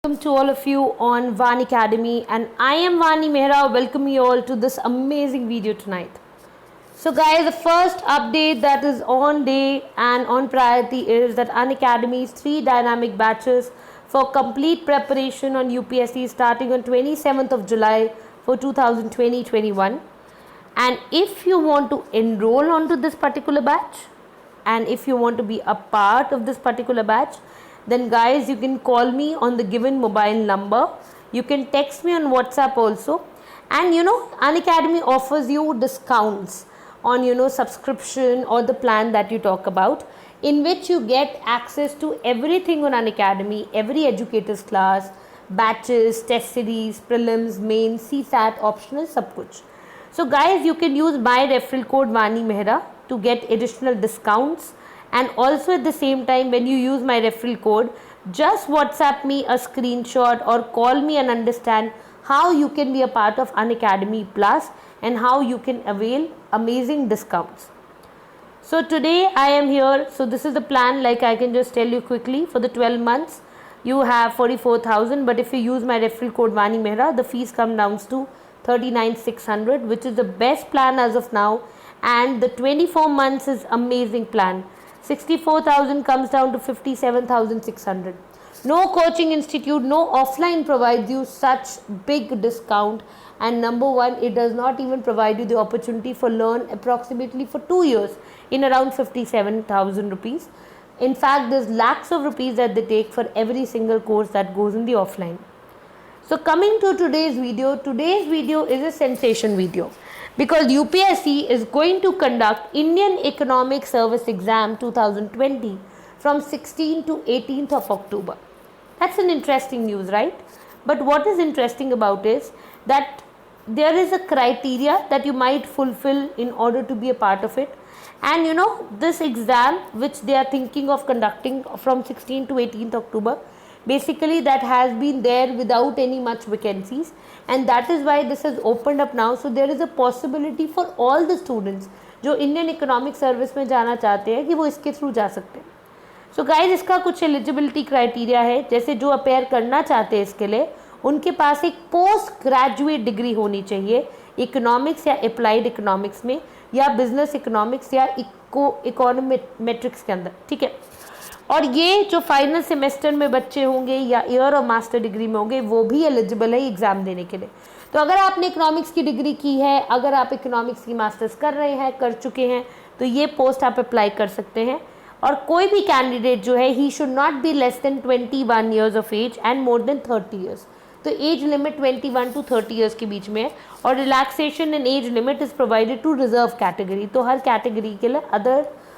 Welcome to all of you on Van Academy, and I am Vani Mehra. Welcome you all to this amazing video tonight. So guys, the first update that is on day and on priority is that An Academy's 3 dynamic batches for complete preparation on UPSC starting on 27th of July for 2020-21. And if you want to enroll onto this particular batch, and if you want to be a part of this particular batch, then guys, you can call me on the given mobile number. You can text me on WhatsApp also. And An Academy offers you discounts on subscription or the plan that you talk about, in which you get access to everything on An Academy, every educator's class, batches, test series, prelims, mains, CSAT, optional, sab kuch. So guys, you can use my referral code Vani Mehra to get additional discounts. And also at the same time, when you use my referral code, just WhatsApp me a screenshot or call me and understand how you can be a part of An Academy Plus and how you can avail amazing discounts. So today I am here. So this is the plan, like I can just tell you quickly. For the 12 months, you have 44,000. But if you use my referral code Vani Mehra, the fees come down to 39,600, which is the best plan as of now. And the 24 months is amazing plan. 64,000 comes down to 57,600. No coaching institute, no offline provides you such big discount. And number one, it does not even provide you the opportunity for learn approximately for 2 years in around 57,000 rupees. In fact, there's lakhs of rupees that they take for every single course that goes in the offline. So coming to today's video is a sensation video, because UPSC is going to conduct Indian Economic Service Exam 2020 from 16th to 18th of October. That's an interesting news, right? But what is interesting about is that there is a criteria that you might fulfill in order to be a part of it. And this exam which they are thinking of conducting from 16th to 18th October, basically that has been there without any much vacancies, and that is why this has opened up now. So there is a possibility for all the students जो Indian economic service में जाना चाहते हैं कि वो इसके through जा सकते हैं. सो गाइज, इसका कुछ एलिजिबिलिटी क्राइटेरिया है. जैसे जो अपेयर करना चाहते हैं इसके लिए, उनके पास एक पोस्ट ग्रेजुएट डिग्री होनी चाहिए इकोनॉमिक्स या अप्लाइड इकोनॉमिक्स में, या बिजनेस इकोनॉमिक्स या इकोनॉमेट्रिक्स के अंदर, ठीक है. और ये जो फाइनल सेमेस्टर में बच्चे होंगे या ईयर और मास्टर डिग्री में होंगे, वो भी एलिजिबल है एग्ज़ाम देने के लिए. तो अगर आपने इकोनॉमिक्स की डिग्री की है, अगर आप इकोनॉमिक्स की मास्टर्स कर रहे हैं, कर चुके हैं, तो ये पोस्ट आप अप्लाई कर सकते हैं. और कोई भी कैंडिडेट जो है, he should not be less than 21 years of age and more than 30 years. तो एज लिमिट 21 to 30 ईयर्स के बीच में है. और relaxation in age limit is provided to reserve category. तो हर कैटेगरी के लिए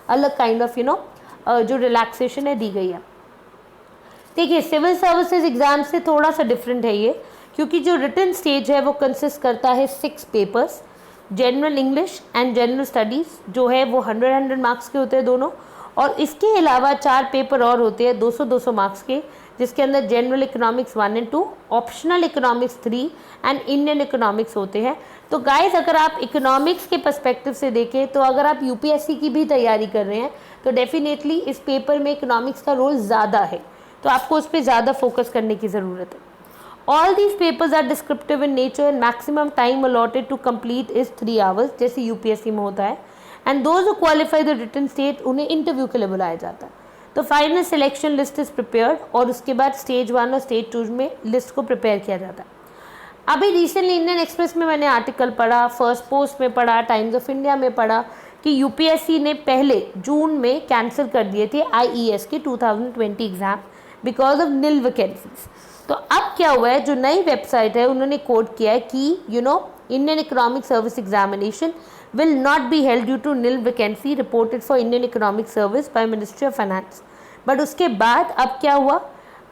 अलग काइंड ऑफ जो रिलैक्सेशन है दी गई है. देखिए, सिविल सर्विसेज एग्ज़ाम से थोड़ा सा डिफरेंट है ये, क्योंकि जो रिटन स्टेज है वो कंसिस्ट करता है 6 papers. General English and general studies जो है वो 100 मार्क्स के होते हैं दोनों. और इसके अलावा 4 पेपर और होते हैं 200 मार्क्स के, जिसके अंदर general economics 1 and 2, optional economics 3 and Indian economics होते हैं. तो गाइस, अगर आप इकोनॉमिक्स के पर्सपेक्टिव से देखें, तो अगर आप यूपीएससी की भी तैयारी कर रहे हैं, तो डेफिनेटली इस पेपर में इकोनॉमिक्स का रोल ज़्यादा है. तो आपको उस पर ज़्यादा फोकस करने की ज़रूरत है. All these papers are descriptive in nature and maximum time allotted to complete is 3 hours, जैसे यूपीएससी में होता है. And those who qualify the written stage, उन्हें इंटरव्यू के लिए बुलाया जाता है. तो final selection list is prepared, और उसके बाद स्टेज 1 और स्टेज 2 में लिस्ट को प्रिपेयर किया जाता है. अभी रिसेंटली इंडियन एक्सप्रेस में मैंने आर्टिकल पढ़ा, फर्स्ट पोस्ट में पढ़ा, टाइम्स ऑफ इंडिया में पढ़ा कि यूपीएससी ने पहले जून में कैंसिल कर दिए थे आईईएस के 2020 exam because of nil vacancies. तो अब क्या हुआ है, जो नई वेबसाइट है उन्होंने कोड किया है कि Indian economic service examination will not be held due to nil vacancy reported for Indian Economic Service by Ministry of Finance. But उसके बाद अब क्या हुआ,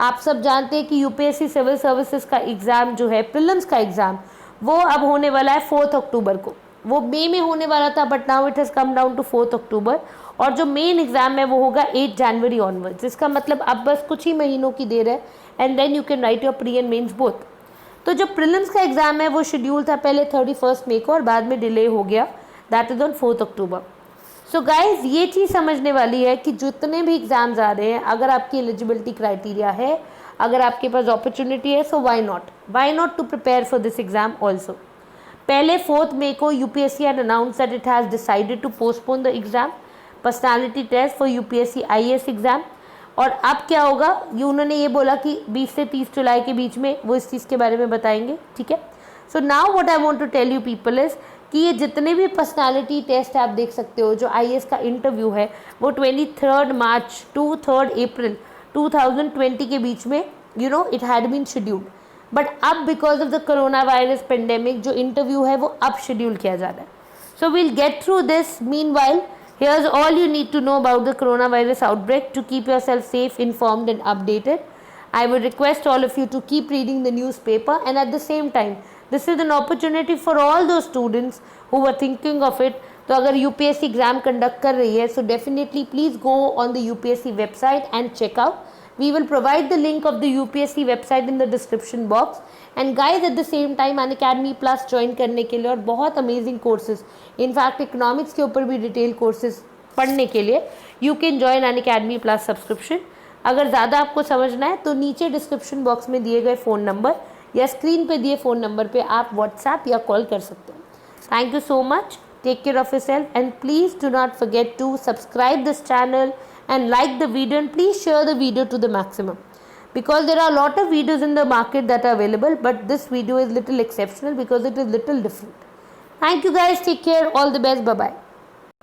आप सब जानते हैं कि यूपीएससी सिविल सर्विसेज का एग्ज़ाम जो है, प्रीलिम्स का एग्ज़ाम, वो अब होने वाला है 4 अक्टूबर को. वो मई में होने वाला था, but now it has come down to 4 October. और जो मेन एग्ज़ाम है वो होगा 8 जनवरी ऑनवर्ड, जिसका मतलब अब बस कुछ ही महीनों की देर है, and then you can write your pre and mains both. तो जो प्रीलिम्स का एग्ज़ाम है वो शेड्यूल था पहले 31 मई को, और बाद में डिले हो गया, that is on 4 October. So guys, ये चीज़ समझने वाली है कि जितने भी एग्ज़ाम्स आ रहे हैं, अगर आपकी एलिजिबिलिटी क्राइटेरिया है, अगर आपके पास अपॉर्चुनिटी है, so why not to prepare for this exam also. पहले 4 मई को UPSC had announce that it has decided to postpone the exam personality test for UPSC IAS exam. और अब क्या होगा, ये उन्होंने ये बोला कि 20 से 30 जुलाई के बीच में वो इस चीज़ के बारे में बताएंगे, ठीक है। So now what I want to tell you people is कि ये जितने भी पर्सनालिटी टेस्ट आप देख सकते हो, जो आईएएस का इंटरव्यू है वो 23 मार्च टू 3 अप्रैल 2020 के बीच में it had been scheduled, but अब because of the corona virus pandemic जो इंटरव्यू है वो अब शेड्यूल किया जा रहा है। So we'll get through this. Meanwhile, here's all you need to know about the coronavirus outbreak to keep yourself safe, informed and updated. I would request all of you to keep reading the newspaper, and at the same time this is an opportunity for all those students who were thinking of it. तो अगर UPSC exam conduct कर रही है, so definitely please go on the UPSC website and check out. We will provide the link of the UPSC website in the description box. And guys, at the same time Unacademy Plus join करने के लिए और बहुत amazing courses, in fact economics के ऊपर भी detail courses पढ़ने के लिए you can join Unacademy Plus subscription. अगर ज़्यादा आपको समझना है तो नीचे डिस्क्रिप्शन बॉक्स में दिए गए फ़ोन नंबर या स्क्रीन पे दिए फ़ोन नंबर पे आप व्हाट्सएप या कॉल कर सकते हैं. Thank you so much. Take care of yourself and please do not forget to subscribe this channel and like the video, and please share the video to the maximum, because there are a lot of videos in the market that are available, but this video is little exceptional because it is little different. Thank you guys. Take care. All the best. Bye bye.